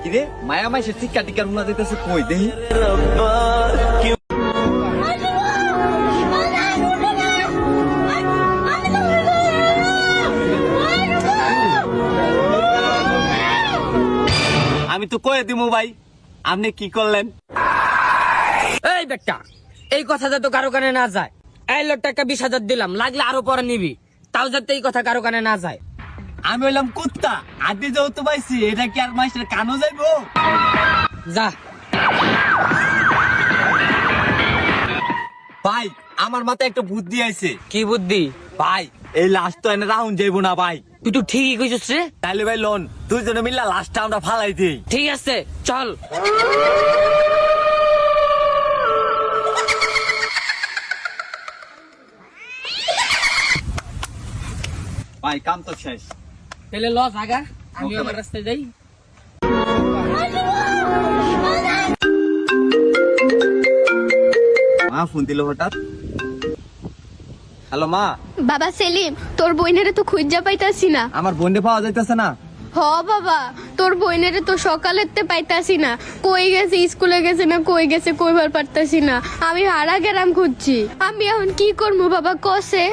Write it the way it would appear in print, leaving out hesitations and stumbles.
কিরে মায়া মাইসের টিকা টিকা রুনা দিতেছে কই দেহি আমি তো কয়ে দিমু ভাই আপনি কি করলেন? এই বেটা, এই কথা যাতে কারো কানে না যায়। এই লোক টাকা 20,000 দিলাম, লাগলে আরো পরে নিবি, তাও যাতে এই কথা কারো কানে না যায়। আমি হইলাম কুত্তা আদি যাও তো পাইছি, এটা কি আর মাইসের কানো যাইবো? যা ভাই আমার মাথায় একটা বুদ্ধি আইছে। কি বুদ্ধি? ভাই এই লাস্ট তো এনে রাউন্ড যাইবো না ভাই। তুই তো ঠিকই কইছিস রে। তাইলে ভাই লোন দুইজনে মিললা লাস্টটা আমরা ফালাই দিই। ঠিক আছে চল। ভাই কাম তো শেষ। তাহলে লস আগা, আমি আমার রাস্তায় যাই। মা ফোন দিল হঠাৎ। হ্যালো মা। বাবা সেলিম, তোর বইনেরে তো খুঁজা পাইতাছি না। আমার বোনকে পাওয়া যাইতেছে না। হ বাবা, তোর বইনেরে তো সকালেতে পাইতাছি না। কই গেছে, স্কুলে গেছে না কই গেছে কইবার পারতাছি না। আমি হারা গেরাম খুঁজছি। আমি এখন কি করবো বাবা কসে?